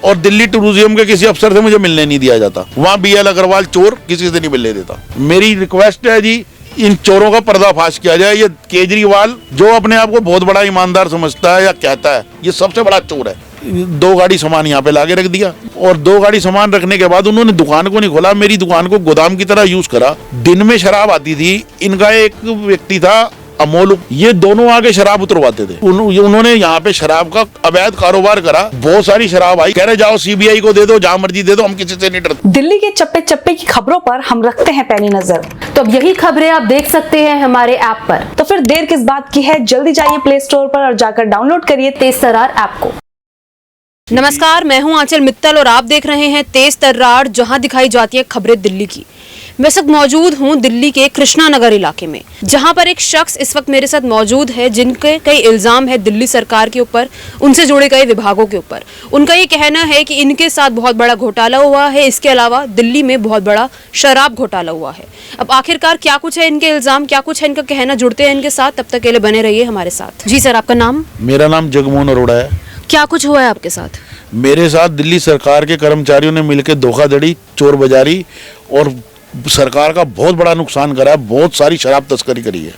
और दिल्ली टूरिज्म के किसी अफसर से मुझे मिलने नहीं दिया जाता। वहाँ BL अग्रवाल चोर किसी से नहीं मिलने देता। मेरी रिक्वेस्ट है जी, इन चोरों का पर्दाफाश किया जाए। ये केजरीवाल जो अपने आप को बहुत बड़ा ईमानदार समझता है या कहता है, ये सबसे बड़ा चोर है। 2 गाड़ी सामान यहाँ पे लाके रख दिया और 2 गाड़ी सामान रखने के बाद उन्होंने दुकान को नहीं खोला, मेरी दुकान को गोदाम की तरह यूज करा। दिन में शराब आती थी, इनका एक व्यक्ति था अमोल, ये दोनों आगे शराब उतरवाते थे। उन्होंने यहाँ पे शराब का अवैध कारोबार करा। बहुत सारी शराब आई, कह रहे जाओ CBI को दे दो, जहाँ मर्जी दे दो, हम किसी से नहीं डरते। दिल्ली के चप्पे चप्पे की खबरों पर हम रखते हैं पैनी नजर। तो अब यही खबरें आप देख सकते हैं हमारे ऐप पर। तो फिर देर किस बात की है, जल्दी जाइए प्ले स्टोर पर और जाकर डाउनलोड करिए तेज तर्रार ऐप को। नमस्कार, मैं हूं आंचल मित्तल और आप देख रहे हैं तेज तर्रार, जहां दिखाई जाती है खबरें दिल्ली की। मैं इस वक्त मौजूद हूं दिल्ली के कृष्णा नगर इलाके में, जहां पर एक शख्स इस वक्त मेरे साथ मौजूद है जिनके कई इल्जाम है दिल्ली सरकार के ऊपर, उनसे जुड़े कई विभागों के ऊपर। उनका ये कहना है कि इनके साथ बहुत बड़ा घोटाला हुआ है, इसके अलावा दिल्ली में बहुत बड़ा शराब घोटाला हुआ है। अब आखिरकार क्या कुछ है इनके इल्जाम, क्या कुछ है इनका कहना, जुड़ते हैं इनके साथ। तब तक के लिए बने रहिए हमारे साथ। जी सर, आपका नाम? मेरा नाम जगमोहन अरोड़ा है। क्या कुछ हुआ है आपके साथ? मेरे साथ दिल्ली सरकार के कर्मचारियों ने मिलकर धोखाधड़ी, चोर बाजारी और सरकार का बहुत बड़ा नुकसान करा है। बहुत सारी शराब तस्करी करी है।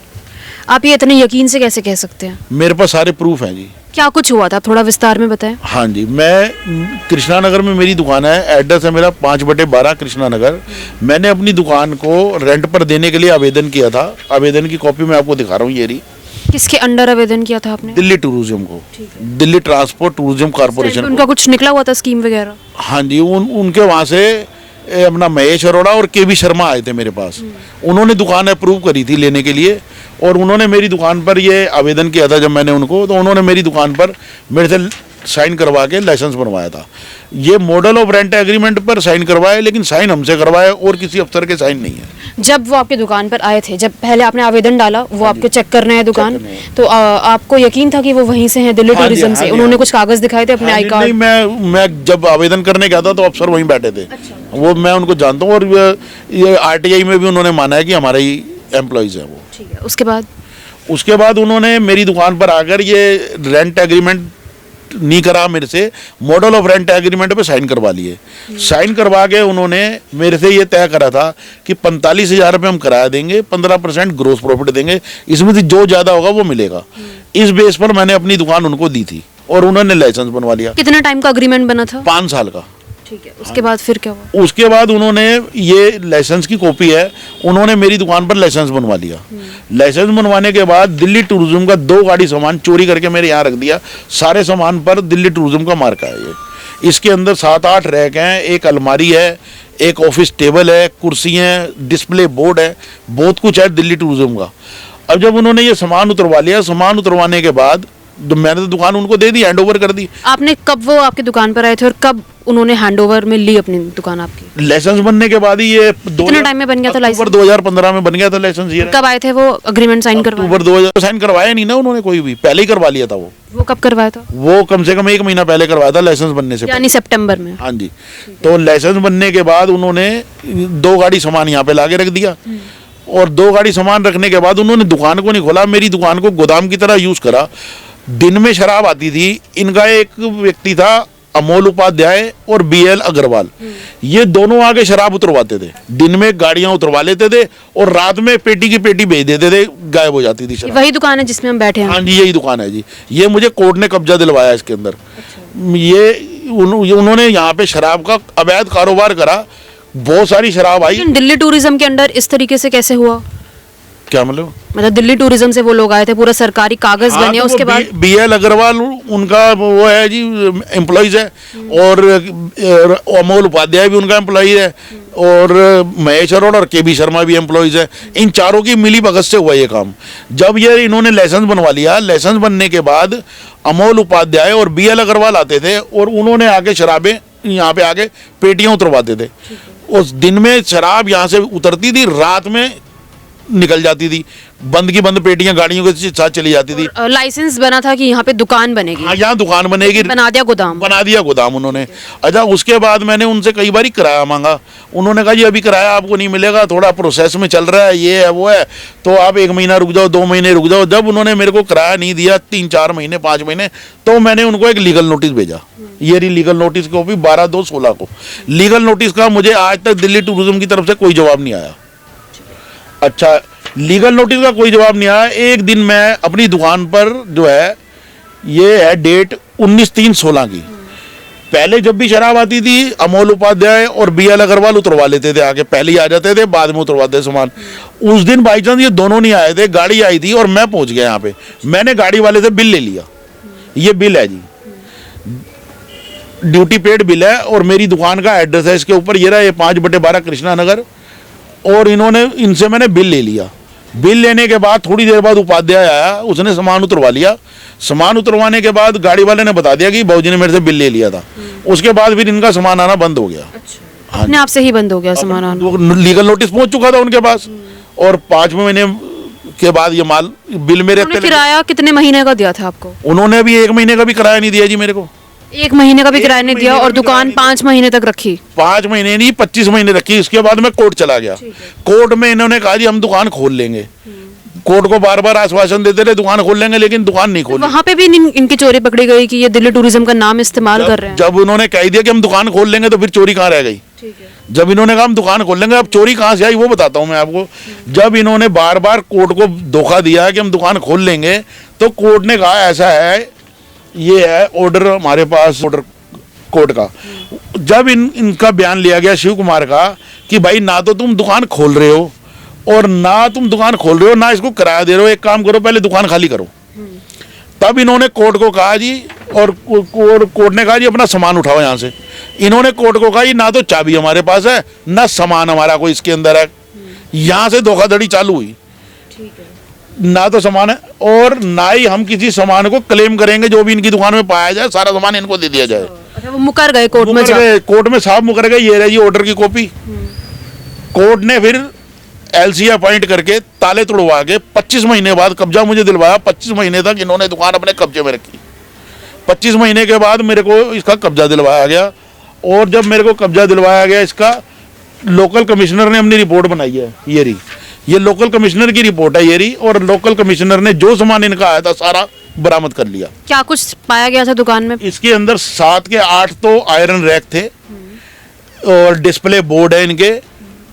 आप ये इतने यकीन से कैसे कह सकते हैं? मेरे पास सारे प्रूफ हैं जी। क्या कुछ हुआ था, थोड़ा विस्तार में बताएं। हाँ जी, मैं कृष्णा नगर में मेरी दुकान है। एड्रेस है मेरा 5/12 कृष्णा नगर। मैंने अपनी दुकान को रेंट पर देने के लिए आवेदन किया था। आवेदन की कॉपी मैं आपको दिखा रहा हूँ, ये रही। किसके अंडर आवेदन किया था आपने? दिल्ली टूरिज्म को, दिल्ली ट्रांसपोर्ट टूरिज्म कॉर्पोरेशन। उनका कुछ निकला हुआ था स्कीम वगैरह? हाँ जी, उनके वहाँ से अपना महेश अरोड़ा और KB शर्मा आए थे मेरे पास। उन्होंने दुकान अप्रूव करी थी लेने के लिए और उन्होंने मेरी दुकान पर ये आवेदन किया था। जब मैंने उनको, तो उन्होंने मेरी दुकान पर मेरे से साइन करवा के लाइसेंस बनवाया था। ये मॉडल ऑफ रेंट एग्रीमेंट पर साइन करवाया, लेकिन साइन हमसे करवाया और किसी अफसर के साइन नहीं है। जब वो आपकी दुकान पर आए थे, जब पहले आपने आवेदन डाला, वो आपके चेक करने आए दुकान, तो आपको यकीन था कि वो वहीं से हैं, दिल्ली टूरिज्म से? उन्होंने कुछ कागज दिखाए थे अपने आई कार्ड? नहीं, मैं जब आवेदन करने गया था तो अफसर वहीं बैठे थे। वो मैं उनको जानता हूँ और ये RTI में भी उन्होंने माना है कि हमारे ही एम्प्लॉइज है वो। ठीक है, उसके बाद उन्होंने मेरी दुकान पर आकर ये रेंट एग्रीमेंट नहीं करा, मेरे से मॉडल ऑफ रेंट एग्रीमेंट पे साइन करवा लिए। साइन करवा के उन्होंने मेरे से ये तय करा था कि 45,000 रुपये हम किराया देंगे, 15% ग्रोस प्रॉफिट देंगे, इसमें से जो ज़्यादा होगा वो मिलेगा। इस बेस पर मैंने अपनी दुकान उनको दी थी और उन्होंने लाइसेंस बनवा लिया। कितना टाइम का अग्रीमेंट बना था? 5 साल का। ठीक है, उसके बाद फिर क्या हुआ? उसके बाद उन्होंने, ये लाइसेंस की कॉपी है, उन्होंने मेरी दुकान पर लाइसेंस बनवा लिया। लाइसेंस बनवाने के बाद दिल्ली टूरिज्म का 2 गाड़ी सामान चोरी करके मेरे यहाँ रख दिया। सारे सामान पर दिल्ली टूरिज्म का मार्का है ये। इसके अंदर 7-8 रैक हैं, एक अलमारी है, एक ऑफिस टेबल है, कुर्सी है, डिस्प्ले बोर्ड है, बहुत कुछ है दिल्ली टूरिज्म का। अब जब उन्होंने ये सामान उतरवा लिया, सामान उतरवाने के बाद मैंने तो दुकान उनको दे दी, हैंड ओवर कर दी। आपने कब वो आपकी दुकान पर आए थे और कब उन्होंने हैंडओवर में ली अपनी दुकान आपकी? लाइसेंस बनने के बाद ही ये कितने टाइम में बन गया था लाइसेंस? 2015 में बन गया था लाइसेंस। ये कब आए थे वो अग्रीमेंट साइन करवाने? अक्टूबर 2000। साइन करवाया नहीं ना उन्होंने कोई भी, पहले ही करवा लिया था वो कब करवाया था? वो कम से कम 1 महीना पहले करवाया था लाइसेंस बनने से, यानी सितंबर में। हाँ जी। तो लाइसेंस बनने के बाद उन्होंने 2 गाड़ी सामान यहाँ पे लाके रख दिया और 2 गाड़ी सामान रखने के बाद उन्होंने दुकान को नहीं खोला, मेरी दुकान को गोदाम की तरह यूज करा। दिन में शराब आती थी। इनका एक व्यक्ति था अमोल उपाध्याय और BL अग्रवाल, ये दोनों आगे शराब उतरवाते थे। दिन में गाड़ियां उतरवा लेते थे और रात में पेटी की पेटी भेज देते थे, गायब हो जाती थी शराब। वही दुकान है जिसमें हम बैठे हैं? हाँ जी, यही दुकान है जी। ये मुझे कोर्ट ने कब्जा दिलवाया इसके अंदर। ये उन्होंने यहाँ पे शराब का अवैध कारोबार करा। बहुत सारी शराब आई। दिल्ली टूरिज्म के अंडर इस तरीके से कैसे हुआ? क्या मतलब दिल्ली टूरिज्म से वो लोग आए थे, पूरा सरकारी कागज बने, उसके बाद BL अग्रवाल उनका वो है जी, एम्प्लॉइज है, और अमोल उपाध्याय भी उनका एम्प्लॉय है, और महेश अरोड़ा और KB शर्मा भी एम्प्लॉइज है। इन चारों की मिली भगत से हुआ ये काम। जब ये इन्होंने लाइसेंस बनवा लिया, लाइसेंस बनने के बाद अमोल उपाध्याय और BL अग्रवाल आते थे और उन्होंने आके शराबें यहाँ पे आके पेटियां उतरवाते थे। उस दिन में शराब यहाँ से उतरती थी, रात में निकल जाती थी। बंद की बंद पेटियां गाड़ियों के साथ चली जाती थी। लाइसेंस बना था कि यहाँ पे दुकान बनेगी, हाँ, यहाँ दुकान बनेगी, बना दिया गोदाम। बना दिया गोदाम उन्होंने। अच्छा, उसके बाद मैंने उनसे कई बार किराया मांगा, उन्होंने कहा जी अभी किराया आपको नहीं मिलेगा, थोड़ा प्रोसेस में चल रहा है, ये है वो है, तो आप 1 महीना रुक जाओ, 2 महीने रुक जाओ। जब उन्होंने मेरे को किराया नहीं दिया 3-4 महीने 5 महीने, तो मैंने उनको एक लीगल नोटिस भेजा। ये रही लीगल नोटिस कॉपी 12/2/16 को। लीगल नोटिस का मुझे आज तक दिल्ली टूरिज्म की तरफ से कोई जवाब नहीं आया। अच्छा, लीगल नोटिस का कोई जवाब नहीं आया। एक दिन मैं अपनी दुकान पर जो है, ये है डेट 19/3/16 की, पहले जब भी शराब आती थी अमोल उपाध्याय और BL अग्रवाल उतरवा लेते थे, आगे पहले ही आ जाते थे, बाद में उतरवाते सामान। उस दिन बाई चांस ये दोनों नहीं आए थे, गाड़ी आई थी और मैं पहुंच गया यहाँ पे। मैंने गाड़ी वाले से बिल ले लिया, ये बिल है जी, ड्यूटी पेड बिल है, और मेरी दुकान का एड्रेस है इसके ऊपर, ये रहा, ये 5/12 कृष्णा नगर। और इनसे मैंने बिल ले लिया। बिल लेने के बाद थोड़ी देर बाद उपाध्याय आया, उसने सामान उतरवा लिया। सामान उतरवाने के बाद गाड़ी वाले ने बता दिया कि भाजी ने मेरे से बिल ले लिया था। उसके बाद फिर इनका सामान आना बंद हो गया। अच्छा, अपने आप से ही बंद हो गया सामान आना। लीगल नोटिस पहुंच चुका था उनके पास, और 5 महीने के बाद ये माल बिल मेरे। किराया कितने महीने का दिया था आपको? उन्होंने भी 1 महीने का भी किराया नहीं दिया जी मेरे को। 1 महीने का भी किराया नहीं दिया, और दुकान 5 महीने तक रखी? 5 महीने नहीं, 25 महीने रखी। इसके बाद मैं कोर्ट चला गया। कोर्ट में इन्होंने कहा जी हम दुकान खोल लेंगे। कोर्ट को बार बार आश्वासन देते रहे दुकान खोल लेंगे, लेकिन दुकान नहीं खोली। वहाँ पे भी इनकी चोरी पकड़ी गई कि ये दिल्ली टूरिज्म का नाम इस्तेमाल कर रहे हैं। जब उन्होंने कह दिया कि हम दुकान खोल लेंगे, तो फिर चोरी कहाँ रह गई? जब इन्होंने कहा हम दुकान खोल लेंगे, अब चोरी कहाँ से आई वो बताता हूँ मैं आपको। जब इन्होंने बार बार कोर्ट को धोखा दिया कि हम दुकान खोल लेंगे, तो कोर्ट ने कहा ऐसा है, ये है ऑर्डर हमारे पास, ऑर्डर कोर्ट का। जब इनका बयान लिया गया शिव कुमार का कि भाई ना तो तुम दुकान खोल रहे हो, और ना तुम दुकान खोल रहे हो, ना इसको किराया दे रहे हो, एक काम करो पहले दुकान खाली करो। तब इन्होंने कोर्ट को कहा जी, और कोर्ट ने कहा जी अपना सामान उठाओ यहाँ से। इन्होंने कोर्ट को कहा जी ना तो चाबी हमारे पास है, ना सामान हमारा कोई इसके अंदर है। यहाँ से धोखाधड़ी चालू हुई। ना तो सामान है, और ना ही हम किसी सामान को क्लेम करेंगे। जो भी इनकी दुकान में पाया जाए सारा सामान इनको दे दिया जाए। अच्छा, वो मुकर गए कोर्ट में? कोर्ट में साहब मुकर गए। ये रही जी ऑर्डर की कॉपी। कोर्ट ने फिर LC अपॉइंट करके ताले तोड़वा के 25 महीने बाद कब्जा मुझे दिलवाया। 25 महीने तक इन्होंने दुकान अपने कब्जे में रखी। 25 महीने के बाद मेरे को इसका कब्जा दिलवाया गया, और जब मेरे को कब्जा दिलवाया गया इसका, लोकल कमिश्नर ने अपनी रिपोर्ट बनाई है। ये रही, ये लोकल कमिश्नर की रिपोर्ट है ये रही, और लोकल कमिश्नर ने जो सामान इनका आया था सारा बरामद कर लिया। क्या कुछ पाया गया था दुकान में? इसके अंदर 7 के 8 तो आयरन रैक थे, और डिस्प्ले बोर्ड है इनके,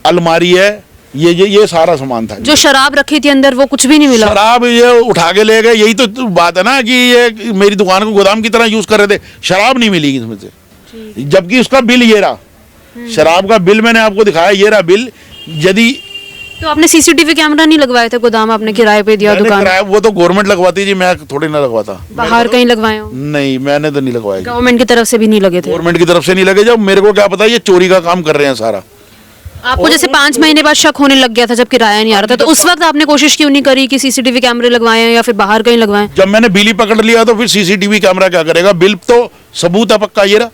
अलमारी है, ये सारा सामान था। जो शराब रखी थी अंदर वो कुछ भी नहीं मिला? शराब ये उठा के ले गए। यही तो बात है ना कि ये मेरी दुकान को गोदाम की तरह यूज कर रहे थे। शराब नहीं मिली इसमें से, जबकि उसका बिल ये रहा, शराब का बिल मैंने आपको दिखाया, ये रहा बिल। यदि तो आपने CCTV कैमरा नहीं लगवाए थे गोदाम? आपने किराए पे दिया दुकान? वो तो गवर्नमेंट लगवाती जी, मैं थोड़ी ना लगवाता। बाहर कहीं लगवाए हो? नहीं, मैंने तो नहीं लगवाया। गवर्नमेंट की तरफ से भी नहीं लगे थे? गवर्नमेंट की तरफ से नहीं लगे। जब मेरे को क्या पता ये चोरी का काम कर रहे हैं सारा। आपको जैसे 5 महीने बाद शक होने लग गया था जब किराया नहीं आ रहा था, तो उस वक्त आपने कोशिश क्यों नहीं करी कि CCTV कैमरे लगवाएं या फिर बाहर कहीं लगवाएं? जब मैंने बिल ही पकड़ लिया तो फिर CCTV कैमरा क्या करेगा? बिल तो सबूत है पक्का, ये रहा।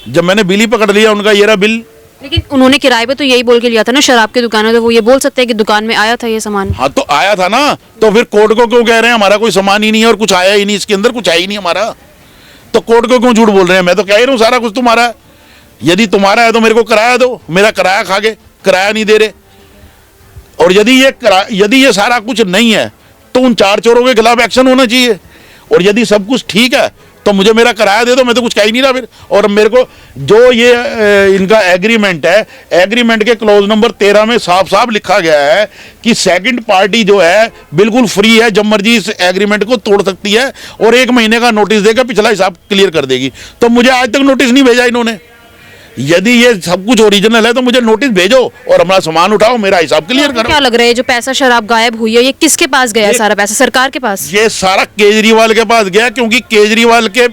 जब मैंने बिल ही पकड़ लिया उनका, ये रहा बिल। लेकिन उन्होंने किराए पे तो यही बोल के लिया था ना शराब की दुकान है, तो वो ये बोल सकते हैं कि दुकान में आया था ये सामान। हाँ, तो आया था ना, तो फिर कोर्ट को क्यों कह रहे हैं हमारा कोई सामान ही नहीं है और कुछ आया ही नहीं, इसके अंदर कुछ आया ही नहीं हमारा? तो कोर्ट को क्यों झूठ बोल रहे हैं? मैं तो कह ही रहा हूँ सारा कुछ तुम्हारा है। यदि तुम्हारा है तो मेरे को किराया दो। मेरा किराया खा गए, किराया नहीं दे रहे। और यदि ये सारा कुछ नहीं है तो उन 4 चोरों के खिलाफ एक्शन होना चाहिए। और यदि सब कुछ ठीक है तो मुझे मेरा किराया दे दो, मैं तो कुछ कह ही नहीं रहा फिर। और मेरे को जो ये इनका एग्रीमेंट है, एग्रीमेंट के क्लॉज नंबर 13 में साफ साफ लिखा गया है कि सेकंड पार्टी जो है बिल्कुल फ्री है, जब मर्जी इस एग्रीमेंट को तोड़ सकती है, और 1 महीने का नोटिस देकर पिछला हिसाब क्लियर कर देगी। तो मुझे आज तक नोटिस नहीं भेजा इन्होंने। यदि ये सब कुछ ओरिजिनल है तो मुझे नोटिस भेजो और हमारा सामान उठाओ, मेरा हिसाब क्लियर करो। क्या लग रहा है जो पैसा शराब गायब हुई है, ये किसके पास गया? सारा पैसा सरकार के पास? ये सारा केजरीवाल के पास गया, क्योंकि केजरीवाल के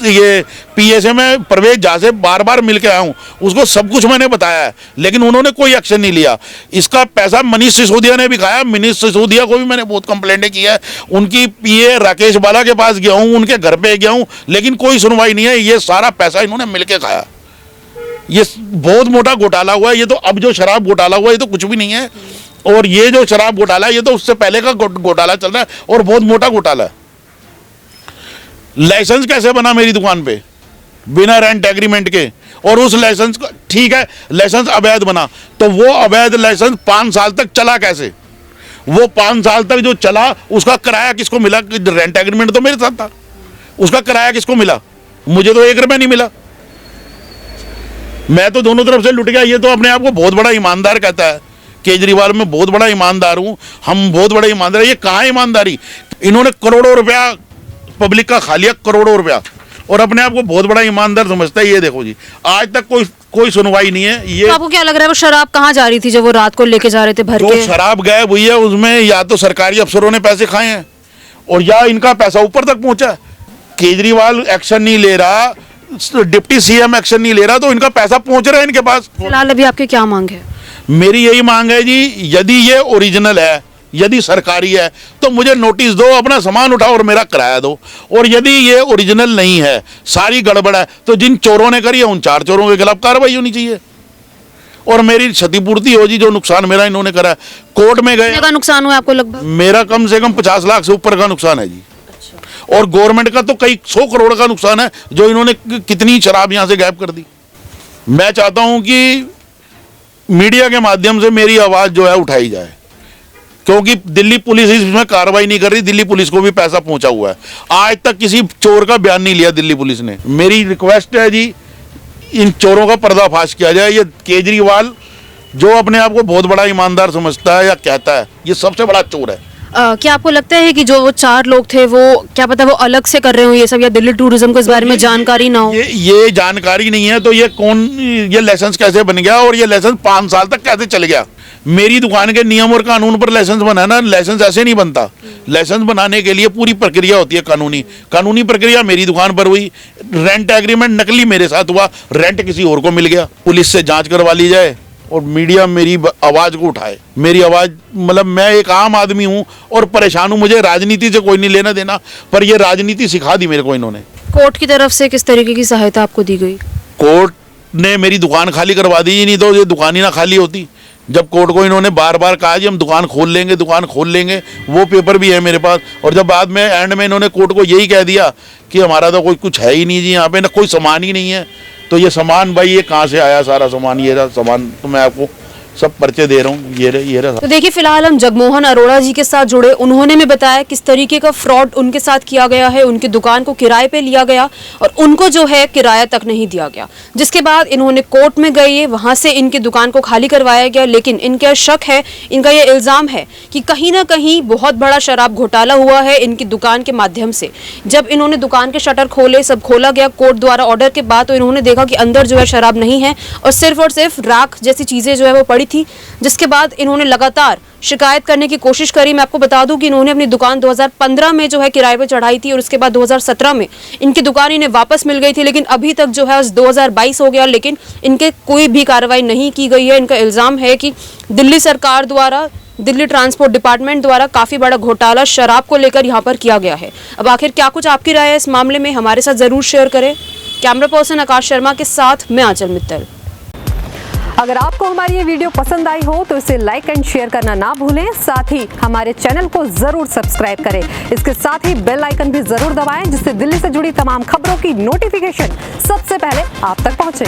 ये PSA में प्रवेश झा से बार बार मिल के आया हूँ, उसको सब कुछ मैंने बताया है, लेकिन उन्होंने कोई एक्शन नहीं लिया। इसका पैसा मनीष सिसोदिया ने भी खाया। मनीष सिसोदिया को भी मैंने बहुत कंप्लेंटें की है। उनकी PA राकेश बाला के पास गया हूँ, उनके घर पे गया हूँ, लेकिन कोई सुनवाई नहीं है। ये सारा पैसा इन्होंने मिल के खाया। ये बहुत मोटा घोटाला हुआ है ये तो। अब जो शराब घोटाला हुआ है ये तो कुछ भी नहीं है। और ये जो शराब घोटाला है, ये तो उससे पहले का घोटाला चल रहा है और बहुत मोटा घोटाला है। लाइसेंस कैसे बना मेरी दुकान पे बिना रेंट एग्रीमेंट के? और उस लाइसेंस का, ठीक है लाइसेंस अवैध बना, तो वो अवैध लाइसेंस 5 साल तक चला कैसे? वो 5 साल तक जो चला उसका किराया किसको मिला? रेंट एग्रीमेंट तो मेरे साथ था, उसका किराया किसको मिला? मुझे तो 1 रुपया नहीं मिला। मैं तो दोनों तरफ से लुट गया। ये तो अपने आप को बहुत बड़ा ईमानदार कहता है केजरीवाल, मैं बहुत बड़ा ईमानदार हूं, हम बहुत बड़े ईमानदार। ये कहाँ ईमानदारी? इन्होंने करोड़ों रुपया पब्लिक का खा लिया, करोड़ों रुपया, और अपने आप को बहुत बड़ा ईमानदार समझता है। ये देखो जी, आज तक कोई सुनवाई नहीं है। ये तो आपको क्या लग रहा है वो शराब कहाँ जा रही थी जब वो रात को लेके जा रहे थे भर जो के? शराब गायब हुई है उसमें या तो सरकारी अफसरों ने पैसे खाए हैं और या इनका पैसा ऊपर तक पहुंचा है। केजरीवाल एक्शन नहीं ले रहा, डिप्टी सीएम एक्शन नहीं ले रहा, तो इनका पैसा पहुंच रहा है इनके पास। फिलहाल अभी आपकी क्या मांग है? मेरी यही मांग है जी, यदि ये ओरिजिनल है, यदि सरकारी है, तो मुझे नोटिस दो, अपना सामान उठाओ और मेरा किराया दो। और यदि ये ओरिजिनल नहीं है, सारी गड़बड़ है, तो जिन चोरों ने करी है उन 4 चोरों के खिलाफ कार्रवाई होनी चाहिए और मेरी क्षतिपूर्ति हो जी, जो नुकसान मेरा इन्होंने करा है। कोर्ट में गए, कितने का नुकसान हुआ आपको लगभग? मेरा कम से कम 50 लाख से ऊपर का नुकसान है जी। और गवर्नमेंट का तो कई 100 करोड़ का नुकसान है, जो इन्होंने कितनी शराब यहां से गायब कर दी। मैं चाहता हूं कि मीडिया के माध्यम से मेरी आवाज जो है उठाई जाए, क्योंकि दिल्ली पुलिस इसमें कार्रवाई नहीं कर रही। दिल्ली पुलिस को भी पैसा पहुंचा हुआ है, आज तक किसी चोर का बयान नहीं लिया दिल्ली पुलिस ने। मेरी रिक्वेस्ट है जी, इन चोरों का पर्दाफाश किया जाए। ये केजरीवाल जो अपने आप को बहुत बड़ा ईमानदार समझता है या कहता है, ये सबसे बड़ा चोर है। क्या आपको लगता है कि जो वो 4 लोग थे वो क्या पता वो अलग से कर रहे हो ये सब, या दिल्ली टूरिज्म को इस बारे में जानकारी ना हो? ये जानकारी नहीं है, तो ये लाइसेंस कैसे बन गया और ये लाइसेंस 5 साल तक कैसे चल गया? मेरी दुकान के नियम और कानून पर लाइसेंस बना ना, लाइसेंस ऐसे नहीं बनता। लाइसेंस बनाने के लिए पूरी प्रक्रिया होती है, कानूनी प्रक्रिया मेरी दुकान पर हुई। रेंट एग्रीमेंट नकली मेरे साथ हुआ, रेंट किसी और को मिल गया। पुलिस से जांच करवा ली जाए और मीडिया मेरी आवाज को उठाए। मेरी आवाज, मतलब मैं एक आम आदमी हूं और परेशान हूं, मुझे राजनीति से कोई नहीं लेना देना, पर ये राजनीति सिखा दी मेरे को इन्होंने। कोर्ट की तरफ से किस तरीके की सहायता आपको दी गई? कोर्ट ने मेरी दुकान खाली करवा दी, नहीं तो ये दुकान ही ना खाली होती। जब कोर्ट को इन्होंने बार बार कहा जी हम दुकान खोल लेंगे, वो पेपर भी है मेरे पास। और जब बाद में एंड में इन्होंने कोर्ट को यही कह दिया कि हमारा तो कोई कुछ है ही नहीं जी, यहाँ पे ना कोई सामान ही नहीं है, तो ये सामान भाई ये कहाँ से आया? सारा सामान, ये रहा सामान, तो मैं आपको सब पर्चे दे रहा हूँ, ये रहा। तो देखिए फिलहाल हम जगमोहन अरोड़ा जी के साथ जुड़े, उन्होंने हमें बताया किस तरीके का फ्रॉड उनके साथ किया गया है। उनकी दुकान को किराए पे लिया गया और उनको जो है किराया तक नहीं दिया गया, जिसके बाद इन्होंने कोर्ट में गए, वहां से इनकी दुकान को खाली करवाया गया। लेकिन इनका शक है, इनका ये इल्जाम है कि कहीं ना कहीं बहुत बड़ा शराब घोटाला हुआ है इनकी दुकान के माध्यम से। जब इन्होंने दुकान के शटर खोले, सब खोला गया कोर्ट द्वारा ऑर्डर के बाद, तो इन्होंने देखा कि अंदर जो है शराब नहीं है और सिर्फ राख जैसी चीजें जो है वो पड़ी थी। जिसके बाद इन्होंने लगातार शिकायत करने की कोशिश करी। मैं आपको बता दूं कि इन्होंने अपनी दुकान 2015 में जो है किराए पे चढ़ाई थी और उसके बाद 2017 में इनकी दुकान इन्हें वापस मिल गई थी। लेकिन अभी तक जो है 2022 हो गया, लेकिन इनके कोई भी कार्रवाई नहीं की गई है। इनका इल्जाम है कि दिल्ली सरकार द्वारा, दिल्ली ट्रांसपोर्ट डिपार्टमेंट द्वारा काफी बड़ा घोटाला शराब को लेकर यहाँ पर किया गया है। अब आखिर क्या कुछ आपकी राय है इस मामले में, हमारे साथ जरूर शेयर करें। कैमरा पर्सन आकाश शर्मा के साथ मैं आंचल मित्तल। अगर आपको हमारी ये वीडियो पसंद आई हो तो इसे लाइक एंड शेयर करना ना भूलें। साथ ही हमारे चैनल को जरूर सब्सक्राइब करें। इसके साथ ही बेल आइकन भी जरूर दबाएं, जिससे दिल्ली से जुड़ी तमाम खबरों की नोटिफिकेशन सबसे पहले आप तक पहुंचे।